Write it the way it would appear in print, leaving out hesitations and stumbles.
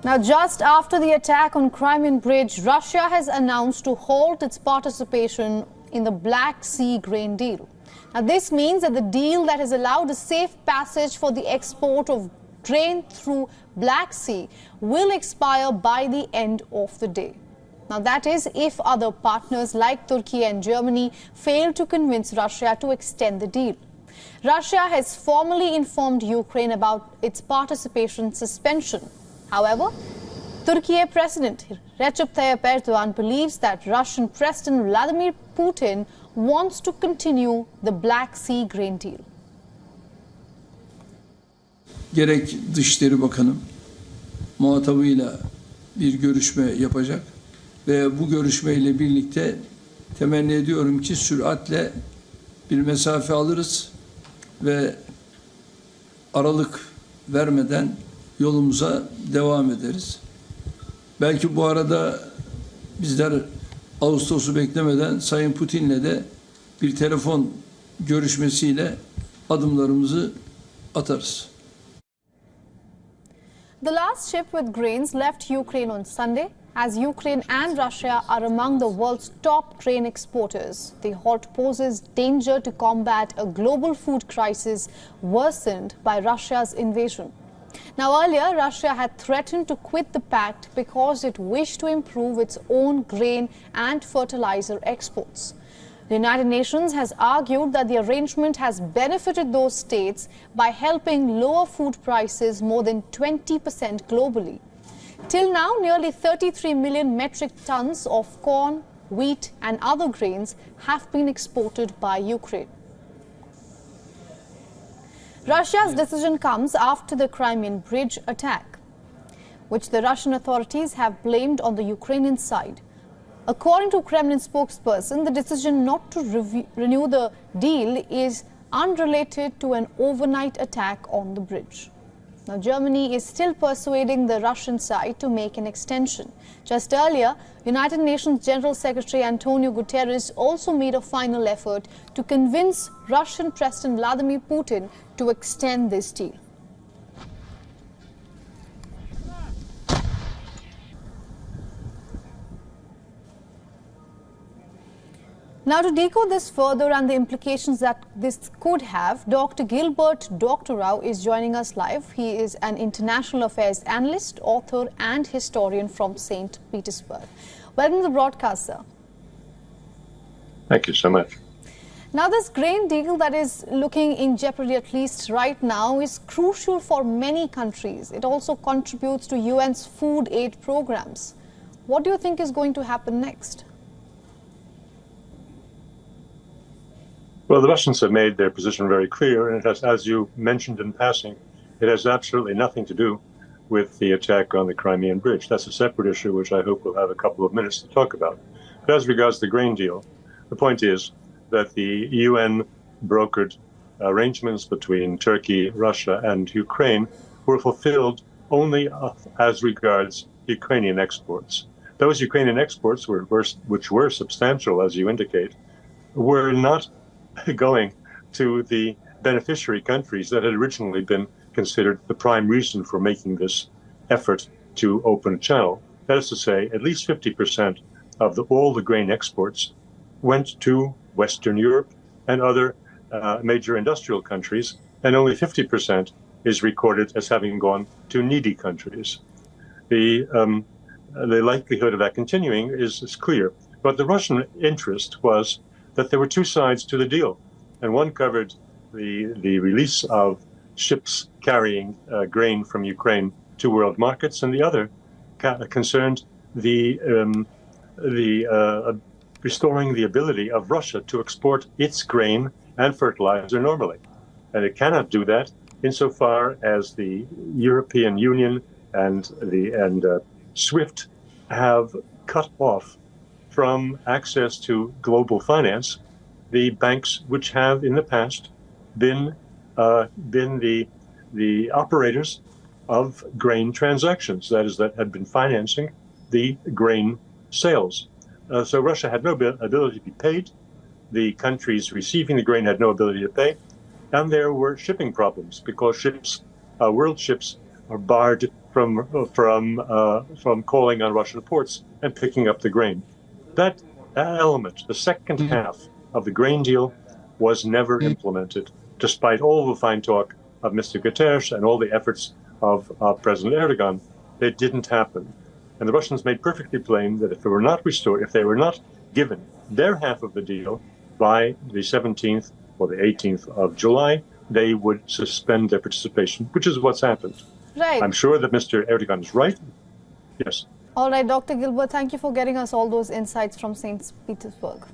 Now, just after the attack on Crimean Bridge, Russia has announced to halt its participation in the Black Sea grain deal. Now, this means that the deal that has allowed a safe passage for the export of grain through Black Sea will expire by the end of the day. Now, that is if other partners like Turkey and Germany fail to convince Russia to extend the deal. Russia has formally informed Ukraine about its participation suspension. However, Turkey President Recep Tayyip Erdogan believes that Russian President Vladimir Putin wants to continue the Black Sea grain deal. Gerek Dışişleri Bakanı muhatabıyla bir görüşme yapacak ve bu görüşmeyle birlikte temenni ediyorum ki süratle bir mesafe alırız ve aralık vermeden yolumuza devam ederiz. Belki bu arada bizler Ağustos'u beklemeden Sayın Putin'le de bir telefon görüşmesiyle adımlarımızı atarız. The last ship with grains left Ukraine on Sunday, as Ukraine and Russia are among the world's top grain exporters. The halt poses danger to combat a global food crisis worsened by Russia's invasion. Now, earlier, Russia had threatened to quit the pact because it wished to improve its own grain and fertilizer exports. The United Nations has argued that the arrangement has benefited those states by helping lower food prices more than 20% globally. Till now, nearly 33 million metric tons of corn, wheat and other grains have been exported by Ukraine. Russia's decision comes after the Crimean Bridge attack, which the Russian authorities have blamed on the Ukrainian side. According to Kremlin spokesperson, the decision not to renew the deal is unrelated to an overnight attack on the bridge. Now, Germany is still persuading the Russian side to make an extension. Just earlier, United Nations General Secretary Antonio Guterres also made a final effort to convince Russian President Vladimir Putin to extend this deal. Now, to decode this further and the implications that this could have, Dr. Gilbert Doctorau is joining us live. He is an international affairs analyst, author and historian from St. Petersburg. Welcome to the broadcast, sir. Thank you so much. Now, this grain deal that is looking in jeopardy, at least right now, is crucial for many countries. It also contributes to UN's food aid programs. What do you think is going to happen next? Well, the Russians have made their position very clear, and it has, as you mentioned in passing, it has absolutely nothing to do with the attack on the Crimean Bridge. That's a separate issue, which I hope we'll have a couple of minutes to talk about. But as regards the grain deal, the point is that the UN brokered arrangements between Turkey, Russia, and Ukraine were fulfilled only as regards Ukrainian exports. Those Ukrainian exports, which were substantial, as you indicate, were not going to the beneficiary countries that had originally been considered the prime reason for making this effort to open a channel. That is to say, at least 50% of all the grain exports went to Western Europe and other major industrial countries, and only 50% is recorded as having gone to needy countries. The likelihood of that continuing is clear. But the Russian interest was that there were two sides to the deal, and one covered the release of ships carrying grain from Ukraine to world markets, and the other concerned the restoring the ability of Russia to export its grain and fertilizer normally. And it cannot do that insofar as the European Union and SWIFT have cut off from access to global finance the banks which have in the past been the operators of grain transactions, that is, that had been financing the grain sales. So Russia had no ability to be paid. The countries receiving the grain had no ability to pay. And there were shipping problems because ships, world ships, are barred from calling on Russian ports and picking up the grain. That element, the second half of the grain deal, was never implemented, despite all the fine talk of Mr. Guterres and all the efforts of President Erdogan. It didn't happen. And the Russians made perfectly plain that if they were not restored, if they were not given their half of the deal by the 17th or the 18th of July, they would suspend their participation, which is what's happened. Right. I'm sure that Mr. Erdogan is right. Yes. All right, Dr. Gilbert, thank you for getting us all those insights from St. Petersburg.